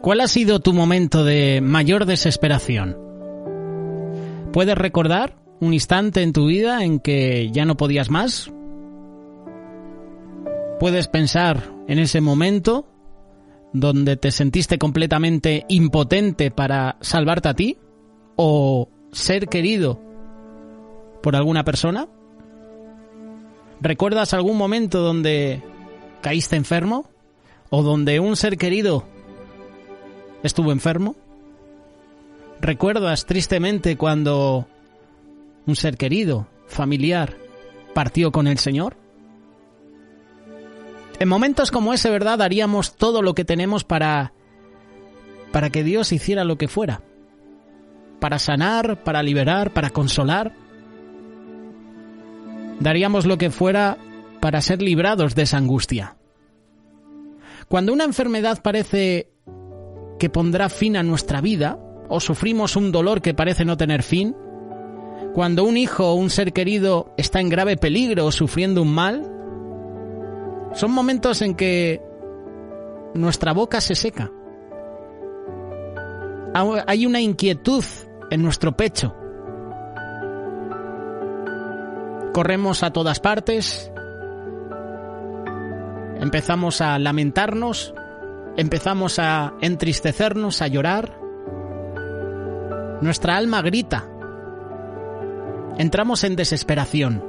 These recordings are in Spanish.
¿Cuál ha sido tu momento de mayor desesperación? ¿Puedes recordar un instante en tu vida en que ya no podías más? ¿Puedes pensar en ese momento donde te sentiste completamente impotente para salvarte a ti o ser querido por alguna persona? ¿Recuerdas algún momento donde caíste enfermo o donde un ser querido estuvo enfermo? ¿Recuerdas tristemente cuando un ser querido, familiar, partió con el Señor? En momentos como ese, ¿verdad?, daríamos todo lo que tenemos para que Dios hiciera lo que fuera. Para sanar, para liberar, para consolar. Daríamos lo que fuera para ser librados de esa angustia. Cuando una enfermedad parece que pondrá fin a nuestra vida, o sufrimos un dolor que parece no tener fin, cuando un hijo o un ser querido está en grave peligro o sufriendo un mal, son momentos en que nuestra boca se seca. Hay una inquietud en nuestro pecho. Corremos a todas partes, empezamos a lamentarnos, empezamos a entristecernos, a llorar. Nuestra alma grita. Entramos en desesperación.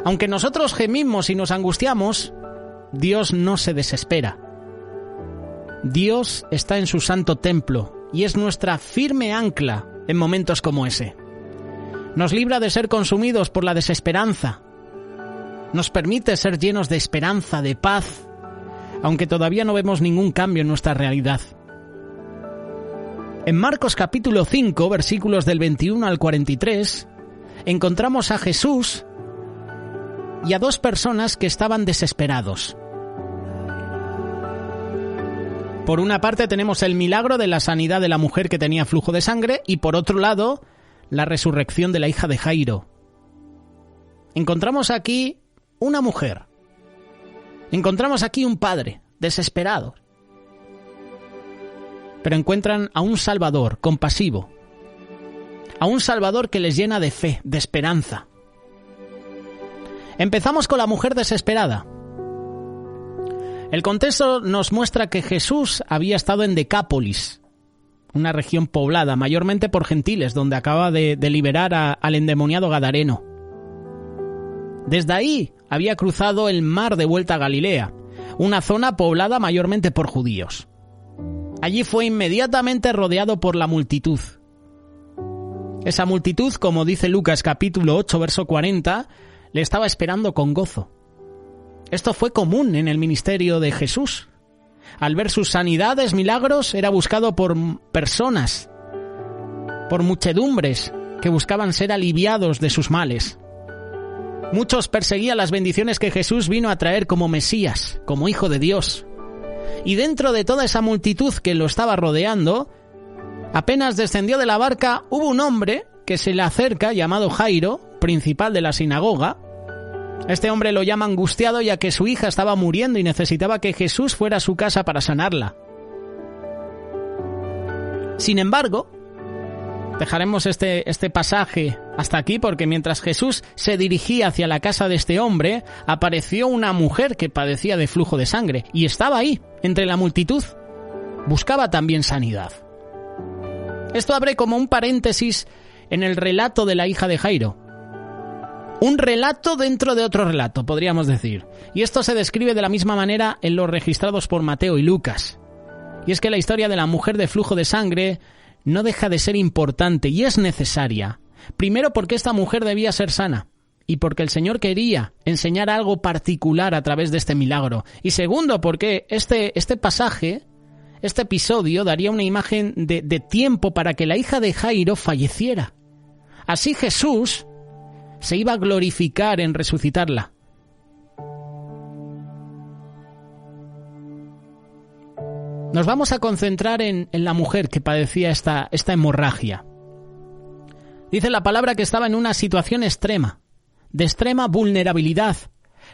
Aunque nosotros gemimos y nos angustiamos, Dios no se desespera. Dios está en su santo templo y es nuestra firme ancla en momentos como ese. Nos libra de ser consumidos por la desesperanza. Nos permite ser llenos de esperanza, de paz, aunque todavía no vemos ningún cambio en nuestra realidad. En Marcos capítulo 5, versículos del 21 al 43, encontramos a Jesús y a dos personas que estaban desesperados. Por una parte tenemos el milagro de la sanidad de la mujer que tenía flujo de sangre y por otro lado, la resurrección de la hija de Jairo. Encontramos aquí una mujer. Encontramos aquí un padre desesperado. Pero encuentran a un Salvador compasivo, a un Salvador que les llena de fe, de esperanza. Empezamos con la mujer desesperada. El contexto nos muestra que Jesús había estado en Decápolis, una región poblada mayormente por gentiles, donde acaba de liberar al endemoniado gadareno. Desde ahí había cruzado el mar de vuelta a Galilea, una zona poblada mayormente por judíos. Allí fue inmediatamente rodeado por la multitud. Esa multitud, como dice Lucas capítulo 8, verso 40, le estaba esperando con gozo. Esto fue común en el ministerio de Jesús. Al ver sus sanidades, milagros, era buscado por personas, por muchedumbres que buscaban ser aliviados de sus males. Muchos perseguían las bendiciones que Jesús vino a traer como Mesías, como Hijo de Dios. Y dentro de toda esa multitud que lo estaba rodeando, apenas descendió de la barca, hubo un hombre que se le acerca, llamado Jairo, principal de la sinagoga. Este hombre lo llama angustiado ya que su hija estaba muriendo y necesitaba que Jesús fuera a su casa para sanarla. Sin embargo, dejaremos este pasaje hasta aquí porque mientras Jesús se dirigía hacia la casa de este hombre, apareció una mujer que padecía de flujo de sangre y estaba ahí, entre la multitud. Buscaba también sanidad. Esto abre como un paréntesis en el relato de la hija de Jairo. Un relato dentro de otro relato, podríamos decir. Y esto se describe de la misma manera en los registrados por Mateo y Lucas. Y es que la historia de la mujer de flujo de sangre no deja de ser importante y es necesaria. Primero porque esta mujer debía ser sana y porque el Señor quería enseñar algo particular a través de este milagro. Y segundo porque este pasaje, este episodio daría una imagen de tiempo para que la hija de Jairo falleciera. Así Jesús se iba a glorificar en resucitarla. Nos vamos a concentrar en la mujer que padecía esta hemorragia. Dice la palabra que estaba en una situación extrema, de extrema vulnerabilidad.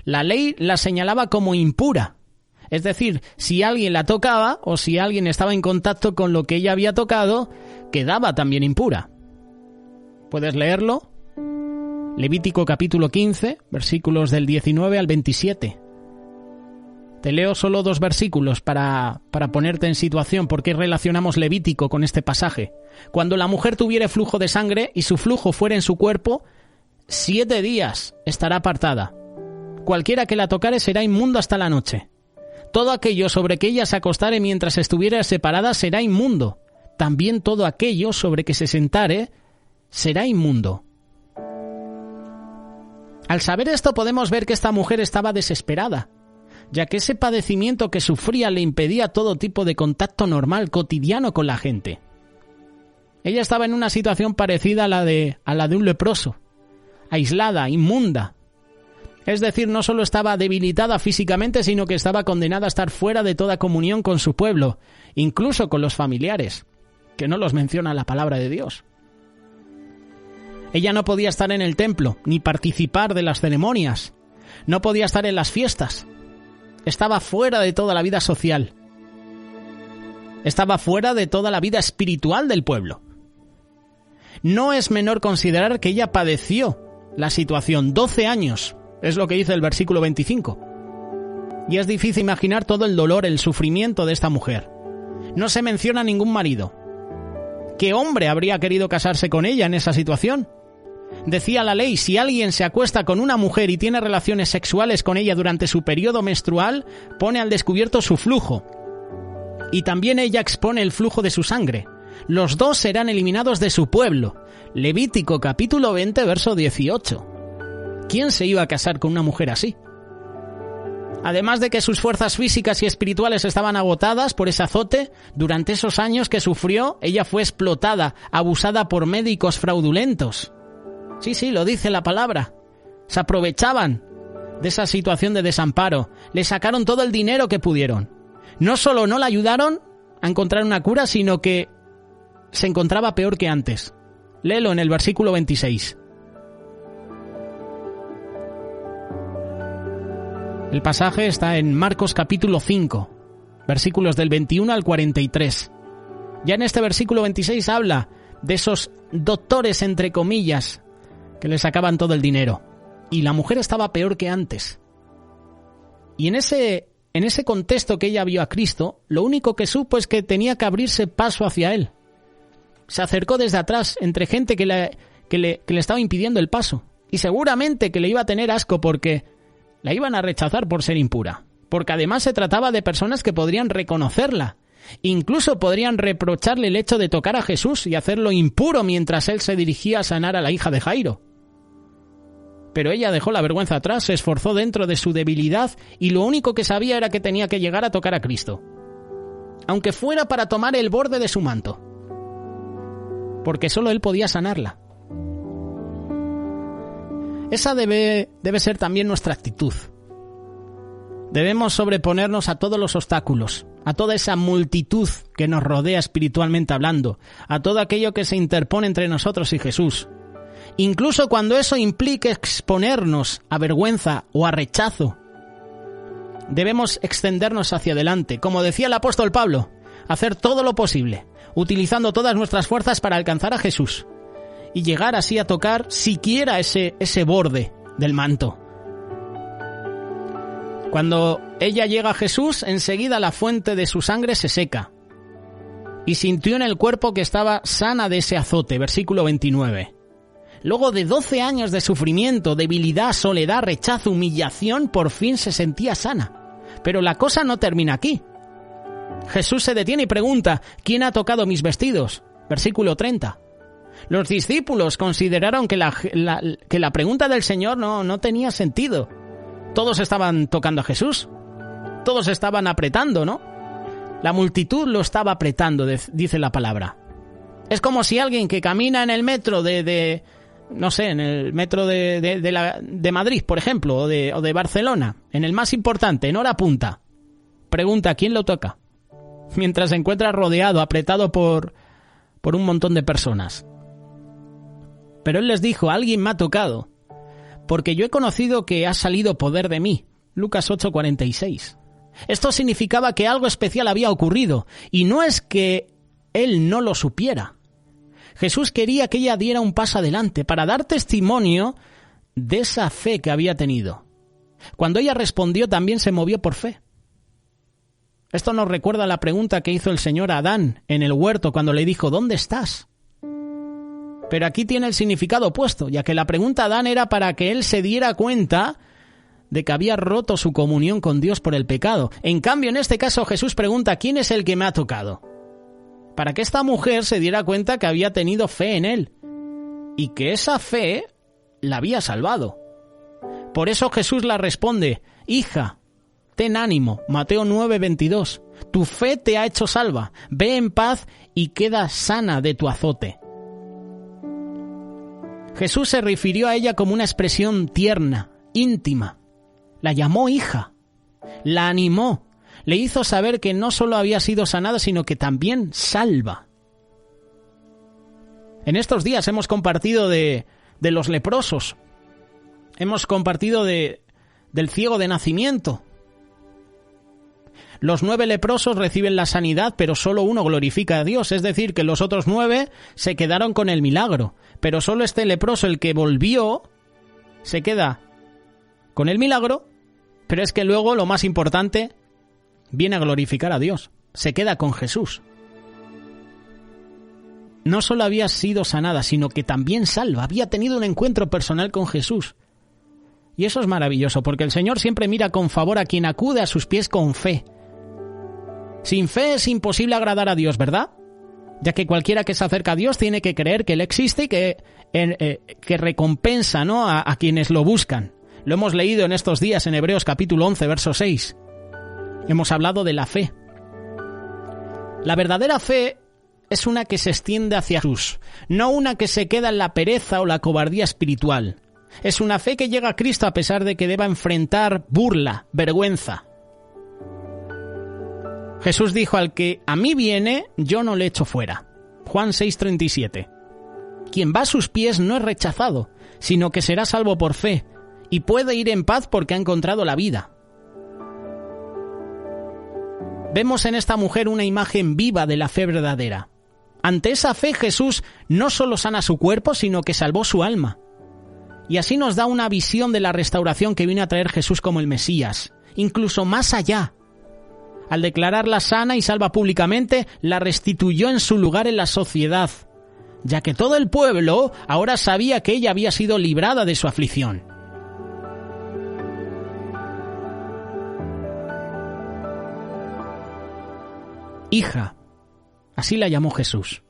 La ley la señalaba como impura. Es decir, si alguien la tocaba o si alguien estaba en contacto con lo que ella había tocado, quedaba también impura. ¿Puedes leerlo? Levítico capítulo 15, versículos del 19 al 27. Te leo solo 2 versículos para ponerte en situación, porque relacionamos Levítico con este pasaje. Cuando la mujer tuviere flujo de sangre y su flujo fuera en su cuerpo, 7 días estará apartada. Cualquiera que la tocare será inmundo hasta la noche. Todo aquello sobre que ella se acostare mientras estuviera separada será inmundo. También todo aquello sobre que se sentare será inmundo. Al saber esto podemos ver que esta mujer estaba desesperada, ya que ese padecimiento que sufría le impedía todo tipo de contacto normal, cotidiano con la gente. Ella estaba en una situación parecida a la de un leproso, aislada, inmunda. Es decir, no solo estaba debilitada físicamente, sino que estaba condenada a estar fuera de toda comunión con su pueblo, incluso con los familiares, que no los menciona la palabra de Dios. Ella no podía estar en el templo, ni participar de las ceremonias. No podía estar en las fiestas. Estaba fuera de toda la vida social. Estaba fuera de toda la vida espiritual del pueblo. No es menor considerar que ella padeció la situación 12 años, es lo que dice el versículo 25. Y es difícil imaginar todo el dolor, el sufrimiento de esta mujer. No se menciona ningún marido. ¿Qué hombre habría querido casarse con ella en esa situación? Decía la ley, si alguien se acuesta con una mujer y tiene relaciones sexuales con ella durante su periodo menstrual, pone al descubierto su flujo. Y también ella expone el flujo de su sangre. Los dos serán eliminados de su pueblo. Levítico capítulo 20, verso 18. ¿Quién se iba a casar con una mujer así? Además de que sus fuerzas físicas y espirituales estaban agotadas por ese azote, durante esos años que sufrió, ella fue explotada, abusada por médicos fraudulentos. Sí, lo dice la palabra. Se aprovechaban de esa situación de desamparo. Le sacaron todo el dinero que pudieron. No solo no la ayudaron a encontrar una cura, sino que se encontraba peor que antes. Léelo en el versículo 26. El pasaje está en Marcos capítulo 5, versículos del 21 al 43. Ya en este versículo 26 habla de esos doctores, entre comillas, que le sacaban todo el dinero. Y la mujer estaba peor que antes. Y en ese contexto que ella vio a Cristo, lo único que supo es que tenía que abrirse paso hacia Él. Se acercó desde atrás, entre gente que le estaba impidiendo el paso. Y seguramente que le iba a tener asco porque la iban a rechazar por ser impura. Porque además se trataba de personas que podrían reconocerla. Incluso podrían reprocharle el hecho de tocar a Jesús y hacerlo impuro mientras Él se dirigía a sanar a la hija de Jairo. Pero ella dejó la vergüenza atrás, se esforzó dentro de su debilidad y lo único que sabía era que tenía que llegar a tocar a Cristo. Aunque fuera para tomar el borde de su manto. Porque solo Él podía sanarla. Esa debe ser también nuestra actitud. Debemos sobreponernos a todos los obstáculos, a toda esa multitud que nos rodea espiritualmente hablando, a todo aquello que se interpone entre nosotros y Jesús. Incluso cuando eso implique exponernos a vergüenza o a rechazo, debemos extendernos hacia adelante, como decía el apóstol Pablo, hacer todo lo posible, utilizando todas nuestras fuerzas para alcanzar a Jesús y llegar así a tocar siquiera ese borde del manto. Cuando ella llega a Jesús, enseguida la fuente de su sangre se seca y sintió en el cuerpo que estaba sana de ese azote, versículo 29. Luego de 12 años de sufrimiento, debilidad, soledad, rechazo, humillación, por fin se sentía sana. Pero la cosa no termina aquí. Jesús se detiene y pregunta, ¿quién ha tocado mis vestidos? Versículo 30. Los discípulos consideraron que la pregunta del Señor no tenía sentido. Todos estaban tocando a Jesús. Todos estaban apretando, ¿no? La multitud lo estaba apretando, dice la palabra. Es como si alguien que camina en el metro en el metro de Madrid, por ejemplo, o de Barcelona, en el más importante, en hora punta, pregunta ¿quién lo toca? Mientras se encuentra rodeado, apretado por un montón de personas. Pero él les dijo, alguien me ha tocado, porque yo he conocido que ha salido poder de mí. Lucas 8:46. Esto significaba que algo especial había ocurrido, y no es que él no lo supiera. Jesús quería que ella diera un paso adelante para dar testimonio de esa fe que había tenido. Cuando ella respondió, también se movió por fe. Esto nos recuerda la pregunta que hizo el Señor a Adán en el huerto cuando le dijo, ¿dónde estás? Pero aquí tiene el significado opuesto, ya que la pregunta a Adán era para que él se diera cuenta de que había roto su comunión con Dios por el pecado. En cambio, en este caso, Jesús pregunta, ¿quién es el que me ha tocado? Para que esta mujer se diera cuenta que había tenido fe en él, y que esa fe la había salvado. Por eso Jesús la responde, hija, ten ánimo, Mateo 9:22, tu fe te ha hecho salva, ve en paz y queda sana de tu azote. Jesús se refirió a ella como una expresión tierna, íntima. La llamó hija, la animó, le hizo saber que no solo había sido sanada, sino que también salva. En estos días hemos compartido de los leprosos, hemos compartido del ciego de nacimiento. Los 9 leprosos reciben la sanidad, pero solo uno glorifica a Dios, es decir, que los otros 9 se quedaron con el milagro, pero solo este leproso, el que volvió, se queda con el milagro, pero es que luego, lo más importante, viene a glorificar a Dios, se queda con Jesús. No solo había sido sanada, sino que también salva, había tenido un encuentro personal con Jesús. Y eso es maravilloso, porque el Señor siempre mira con favor a quien acude a sus pies con fe. Sin fe es imposible agradar a Dios, ¿verdad? Ya que cualquiera que se acerca a Dios tiene que creer que Él existe y que recompensa, ¿no?, a quienes lo buscan. Lo hemos leído en estos días en Hebreos capítulo 11, verso 6. Hemos hablado de la fe. La verdadera fe es una que se extiende hacia Jesús, no una que se queda en la pereza o la cobardía espiritual. Es una fe que llega a Cristo a pesar de que deba enfrentar burla, vergüenza. Jesús dijo, al que a mí viene, yo no le echo fuera. Juan 6:37. Quien va a sus pies no es rechazado, sino que será salvo por fe, y puede ir en paz porque ha encontrado la vida. Vemos en esta mujer una imagen viva de la fe verdadera. Ante esa fe, Jesús no solo sana su cuerpo, sino que salvó su alma. Y así nos da una visión de la restauración que vino a traer Jesús como el Mesías, incluso más allá. Al declararla sana y salva públicamente, la restituyó en su lugar en la sociedad, ya que todo el pueblo ahora sabía que ella había sido librada de su aflicción. Hija, así la llamó Jesús.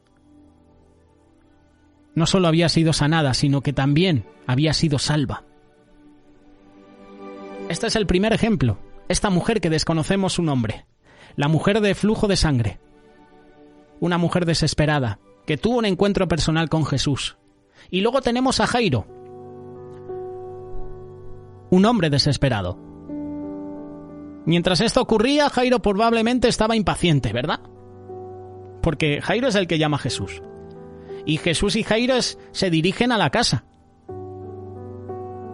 No solo había sido sanada, sino que también había sido salva. Este es el primer ejemplo. Esta mujer que desconocemos su nombre, la mujer de flujo de sangre, una mujer desesperada, que tuvo un encuentro personal con Jesús. Y luego tenemos a Jairo, un hombre desesperado. Mientras esto ocurría, Jairo probablemente estaba impaciente, ¿verdad? Porque Jairo es el que llama a Jesús. Y Jesús y Jairo se dirigen a la casa.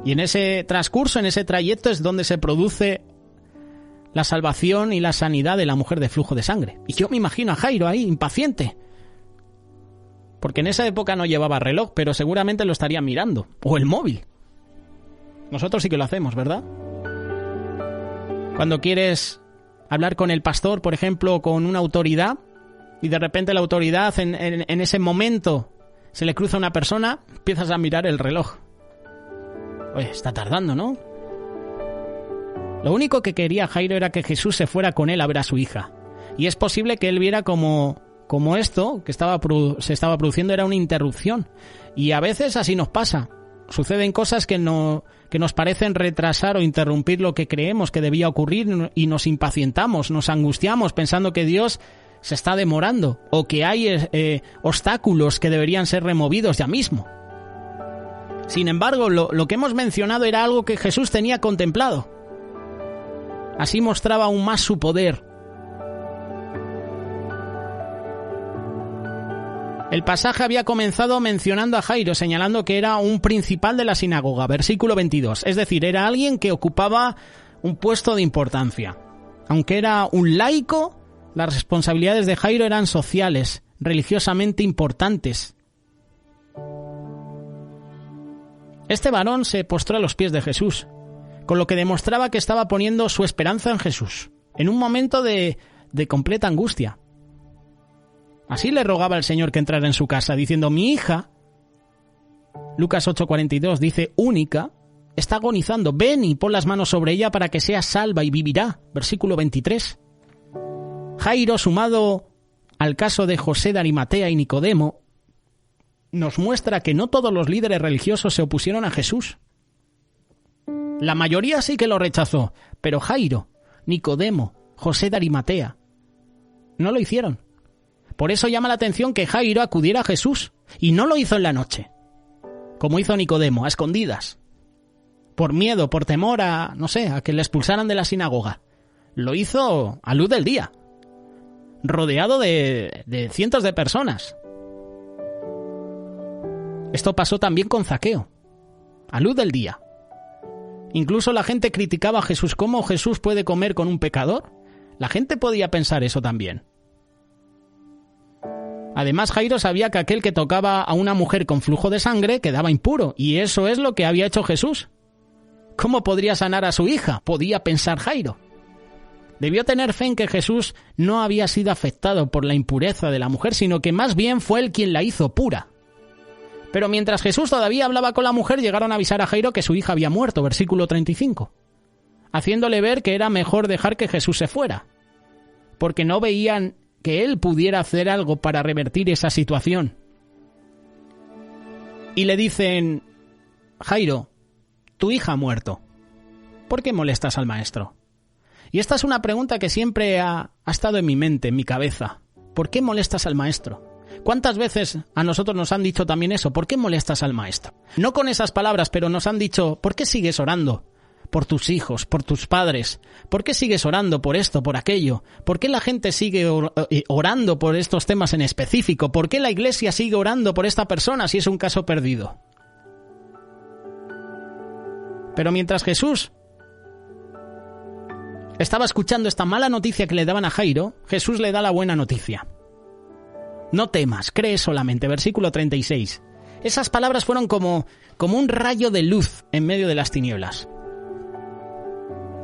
Y en ese transcurso, en ese trayecto, es donde se produce la salvación y la sanidad de la mujer de flujo de sangre. Y yo me imagino a Jairo ahí, impaciente. Porque en esa época no llevaba reloj, pero seguramente lo estaría mirando. O el móvil. Nosotros sí que lo hacemos, ¿verdad? Cuando quieres hablar con el pastor, por ejemplo, o con una autoridad, y de repente la autoridad en ese momento se le cruza una persona, empiezas a mirar el reloj. Oye, está tardando, ¿no? Lo único que quería Jairo era que Jesús se fuera con él a ver a su hija. Y es posible que él viera como esto que se estaba produciendo era una interrupción. Y a veces así nos pasa. Suceden cosas que nos parecen retrasar o interrumpir lo que creemos que debía ocurrir y nos impacientamos, nos angustiamos pensando que Dios se está demorando o que hay obstáculos que deberían ser removidos ya mismo. Sin embargo, lo que hemos mencionado era algo que Jesús tenía contemplado. Así mostraba aún más su poder. El pasaje había comenzado mencionando a Jairo, señalando que era un principal de la sinagoga, versículo 22. Es decir, era alguien que ocupaba un puesto de importancia. Aunque era un laico, las responsabilidades de Jairo eran sociales, religiosamente importantes. Este varón se postró a los pies de Jesús, con lo que demostraba que estaba poniendo su esperanza en Jesús, en un momento de completa angustia. Así le rogaba al Señor que entrara en su casa, diciendo: mi hija, Lucas 8:42 dice, única, está agonizando, ven y pon las manos sobre ella para que sea salva y vivirá. Versículo 23. Jairo, sumado al caso de José de Arimatea y Nicodemo, nos muestra que no todos los líderes religiosos se opusieron a Jesús. La mayoría sí que lo rechazó, pero Jairo, Nicodemo, José de Arimatea no lo hicieron. Por eso llama la atención que Jairo acudiera a Jesús, y no lo hizo en la noche, como hizo Nicodemo, a escondidas, por miedo, por temor a que le expulsaran de la sinagoga. Lo hizo a luz del día, rodeado de cientos de personas. Esto pasó también con Zaqueo, a luz del día. Incluso la gente criticaba a Jesús. ¿Cómo Jesús puede comer con un pecador? La gente podía pensar eso también. Además, Jairo sabía que aquel que tocaba a una mujer con flujo de sangre quedaba impuro, y eso es lo que había hecho Jesús. ¿Cómo podría sanar a su hija?, podía pensar Jairo. Debió tener fe en que Jesús no había sido afectado por la impureza de la mujer, sino que más bien fue él quien la hizo pura. Pero mientras Jesús todavía hablaba con la mujer, llegaron a avisar a Jairo que su hija había muerto, versículo 35, haciéndole ver que era mejor dejar que Jesús se fuera, porque no veían que él pudiera hacer algo para revertir esa situación. Y le dicen: Jairo, tu hija ha muerto. ¿Por qué molestas al maestro? Y esta es una pregunta que siempre ha estado en mi mente, en mi cabeza. ¿Por qué molestas al maestro? ¿Cuántas veces a nosotros nos han dicho también eso? ¿Por qué molestas al maestro? No con esas palabras, pero nos han dicho: ¿por qué sigues orando por tus hijos, por tus padres? ¿Por qué sigues orando por esto, por aquello? ¿Por qué la gente sigue orando por estos temas en específico? ¿Por qué la iglesia sigue orando por esta persona si es un caso perdido? Pero mientras Jesús estaba escuchando esta mala noticia que le daban a Jairo, Jesús le da la buena noticia. No temas, cree solamente. Versículo 36. Esas palabras fueron como un rayo de luz en medio de las tinieblas.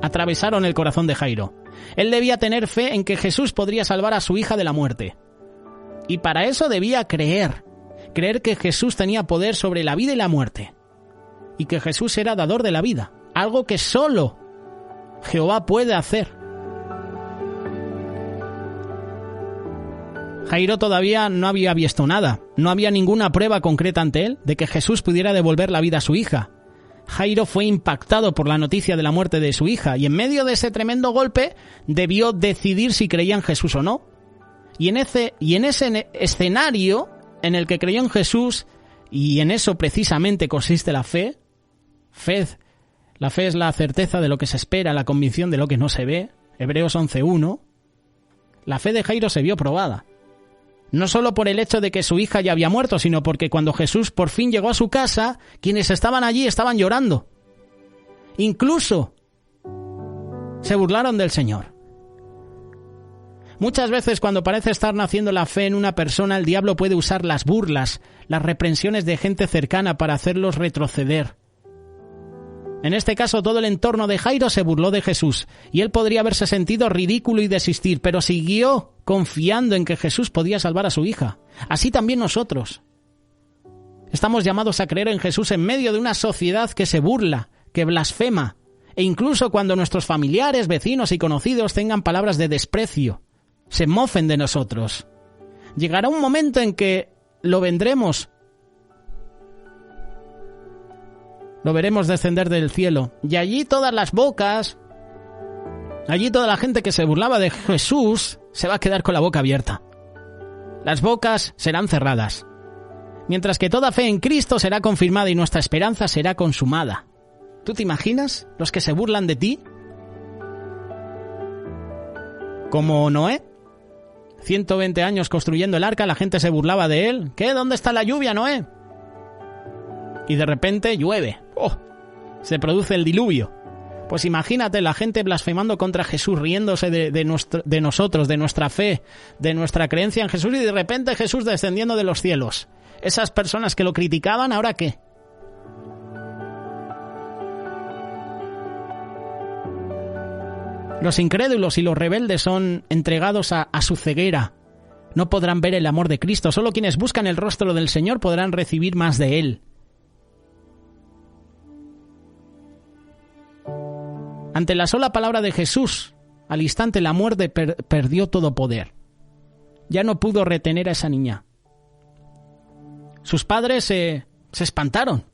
Atravesaron el corazón de Jairo. Él debía tener fe en que Jesús podría salvar a su hija de la muerte. Y para eso debía creer que Jesús tenía poder sobre la vida y la muerte. Y que Jesús era dador de la vida, algo que solo Jehová puede hacer. Jairo todavía no había visto nada, no había ninguna prueba concreta ante él de que Jesús pudiera devolver la vida a su hija. Jairo fue impactado por la noticia de la muerte de su hija, y en medio de ese tremendo golpe debió decidir si creía en Jesús o no. Y en ese escenario en el que creyó en Jesús, y en eso precisamente consiste la fe. La fe es la certeza de lo que se espera, la convicción de lo que no se ve. Hebreos 11:1. La fe de Jairo se vio probada. No solo por el hecho de que su hija ya había muerto, sino porque cuando Jesús por fin llegó a su casa, quienes estaban allí estaban llorando. Incluso se burlaron del Señor. Muchas veces cuando parece estar naciendo la fe en una persona, el diablo puede usar las burlas, las reprensiones de gente cercana para hacerlos retroceder. En este caso, todo el entorno de Jairo se burló de Jesús, y él podría haberse sentido ridículo y desistir, pero siguió confiando en que Jesús podía salvar a su hija. Así también nosotros. Estamos llamados a creer en Jesús en medio de una sociedad que se burla, que blasfema, e incluso cuando nuestros familiares, vecinos y conocidos tengan palabras de desprecio, se mofen de nosotros. Llegará un momento en que lo veremos descender del cielo, y allí todas las bocas, allí toda la gente que se burlaba de Jesús se va a quedar con la boca abierta. Las bocas serán cerradas, mientras que toda fe en Cristo será confirmada y nuestra esperanza será consumada. ¿Tú te imaginas los que se burlan de ti? Como Noé. 120 años construyendo el arca, la gente se burlaba de él. ¿Qué? ¿Dónde está la lluvia, Noé? Y de repente llueve. ¡Oh! Se produce el diluvio. Pues imagínate la gente blasfemando contra Jesús, riéndose de nosotros, de nuestra fe, de nuestra creencia en Jesús, y de repente Jesús descendiendo de los cielos. Esas personas que lo criticaban, ¿ahora qué? Los incrédulos y los rebeldes son entregados a su ceguera. No podrán ver el amor de Cristo. Solo quienes buscan el rostro del Señor podrán recibir más de Él. Ante la sola palabra de Jesús, al instante la muerte perdió todo poder. Ya no pudo retener a esa niña. Sus padres se espantaron.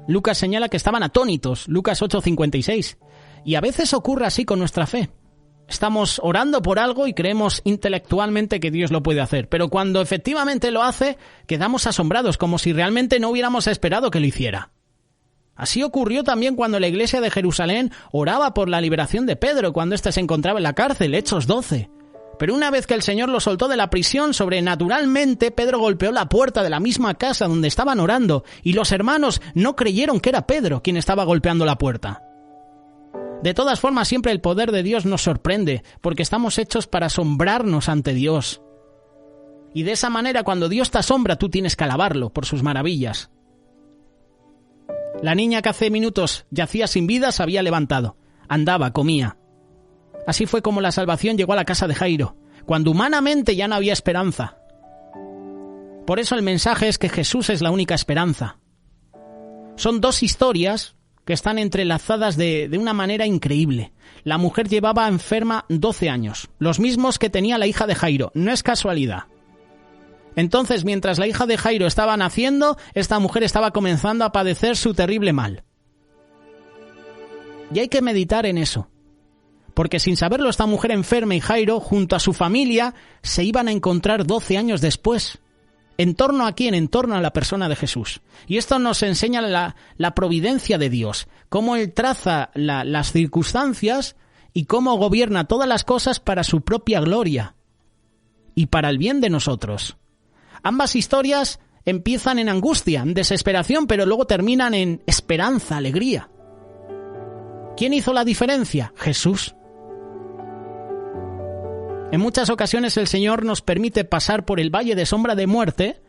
Lucas señala que estaban atónitos, Lucas 8:56. Y a veces ocurre así con nuestra fe. Estamos orando por algo y creemos intelectualmente que Dios lo puede hacer, pero cuando efectivamente lo hace, quedamos asombrados, como si realmente no hubiéramos esperado que lo hiciera. Así ocurrió también cuando la iglesia de Jerusalén oraba por la liberación de Pedro, cuando éste se encontraba en la cárcel, Hechos 12. Pero una vez que el Señor lo soltó de la prisión, sobrenaturalmente Pedro golpeó la puerta de la misma casa donde estaban orando, y los hermanos no creyeron que era Pedro quien estaba golpeando la puerta. De todas formas, siempre el poder de Dios nos sorprende, porque estamos hechos para asombrarnos ante Dios. Y de esa manera, cuando Dios te asombra, tú tienes que alabarlo por sus maravillas. La niña que hace minutos yacía sin vida se había levantado. Andaba, comía. Así fue como la salvación llegó a la casa de Jairo, cuando humanamente ya no había esperanza. Por eso el mensaje es que Jesús es la única esperanza. Son dos historias que están entrelazadas de una manera increíble. La mujer llevaba enferma 12 años, los mismos que tenía la hija de Jairo. No es casualidad. Entonces, mientras la hija de Jairo estaba naciendo, esta mujer estaba comenzando a padecer su terrible mal. Y hay que meditar en eso. Porque sin saberlo, esta mujer enferma y Jairo, junto a su familia, se iban a encontrar 12 años después. ¿En torno a quién? En torno a la persona de Jesús. Y esto nos enseña la providencia de Dios, cómo Él traza las circunstancias y cómo gobierna todas las cosas para su propia gloria y para el bien de nosotros. Ambas historias empiezan en angustia, en desesperación, pero luego terminan en esperanza, alegría. ¿Quién hizo la diferencia? Jesús. En muchas ocasiones el Señor nos permite pasar por el valle de sombra de muerte,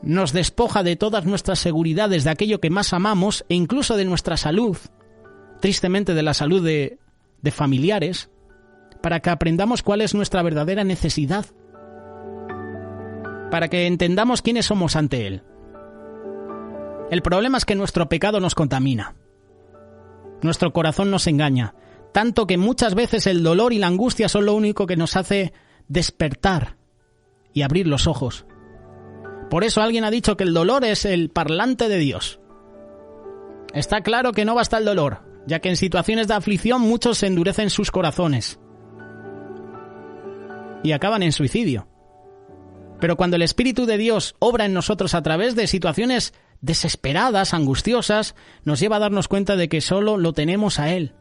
nos despoja de todas nuestras seguridades, de aquello que más amamos e incluso de nuestra salud, tristemente de la salud de familiares, para que aprendamos cuál es nuestra verdadera necesidad, para que entendamos quiénes somos ante Él. El problema es que nuestro pecado nos contamina, nuestro corazón nos engaña, tanto que muchas veces el dolor y la angustia son lo único que nos hace despertar y abrir los ojos. Por eso alguien ha dicho que el dolor es el parlante de Dios. Está claro que no basta el dolor, ya que en situaciones de aflicción muchos se endurecen sus corazones y acaban en suicidio. Pero cuando el Espíritu de Dios obra en nosotros a través de situaciones desesperadas, angustiosas, nos lleva a darnos cuenta de que solo lo tenemos a Él.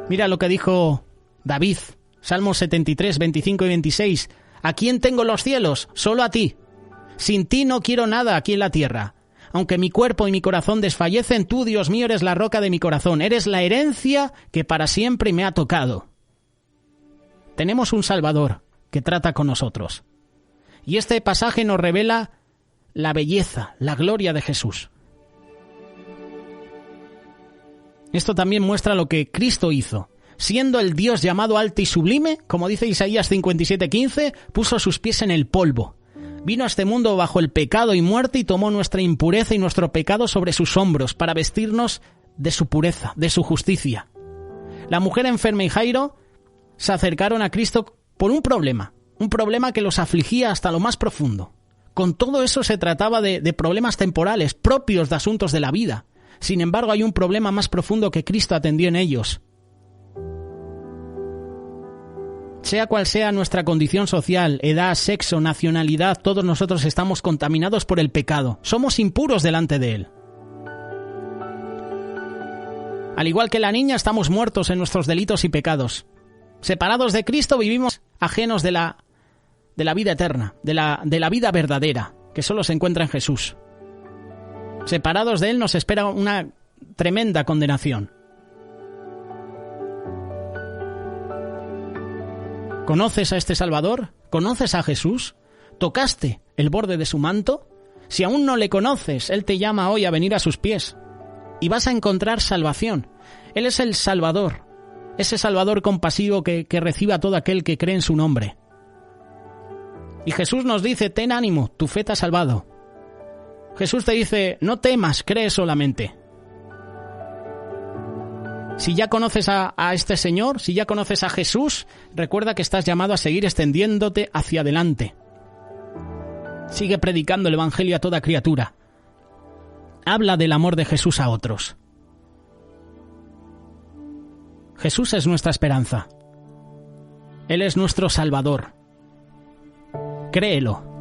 Mira lo que dijo David, Salmos 73, 25 y 26. ¿A quién tengo los cielos? Solo a ti. Sin ti no quiero nada aquí en la tierra. Aunque mi cuerpo y mi corazón desfallecen, tú, Dios mío, eres la roca de mi corazón. Eres la herencia que para siempre me ha tocado. Tenemos un Salvador que trata con nosotros. Y este pasaje nos revela la belleza, la gloria de Jesús. Esto también muestra lo que Cristo hizo. Siendo el Dios llamado alto y sublime, como dice Isaías 57:15, puso sus pies en el polvo. Vino a este mundo bajo el pecado y muerte y tomó nuestra impureza y nuestro pecado sobre sus hombros para vestirnos de su pureza, de su justicia. La mujer enferma y Jairo se acercaron a Cristo por un problema que los afligía hasta lo más profundo. Con todo eso se trataba de problemas temporales, propios de asuntos de la vida. Sin embargo, hay un problema más profundo que Cristo atendió en ellos. Sea cual sea nuestra condición social, edad, sexo, nacionalidad, todos nosotros estamos contaminados por el pecado. Somos impuros delante de Él. Al igual que la niña, estamos muertos en nuestros delitos y pecados. Separados de Cristo, vivimos ajenos de la vida eterna, de la vida verdadera, que solo se encuentra en Jesús. Separados de Él nos espera una tremenda condenación. ¿Conoces a este Salvador? ¿Conoces a Jesús? ¿Tocaste el borde de su manto? Si aún no le conoces, Él te llama hoy a venir a sus pies y vas a encontrar salvación. Él es el Salvador, ese Salvador compasivo que recibe a todo aquel que cree en su nombre. Y Jesús nos dice, ten ánimo, tu fe te ha salvado. Jesús te dice, no temas, cree solamente. Si ya conoces a este Señor, si ya conoces a Jesús, recuerda que estás llamado a seguir extendiéndote hacia adelante. Sigue predicando el Evangelio a toda criatura. Habla del amor de Jesús a otros. Jesús es nuestra esperanza. Él es nuestro Salvador. Créelo.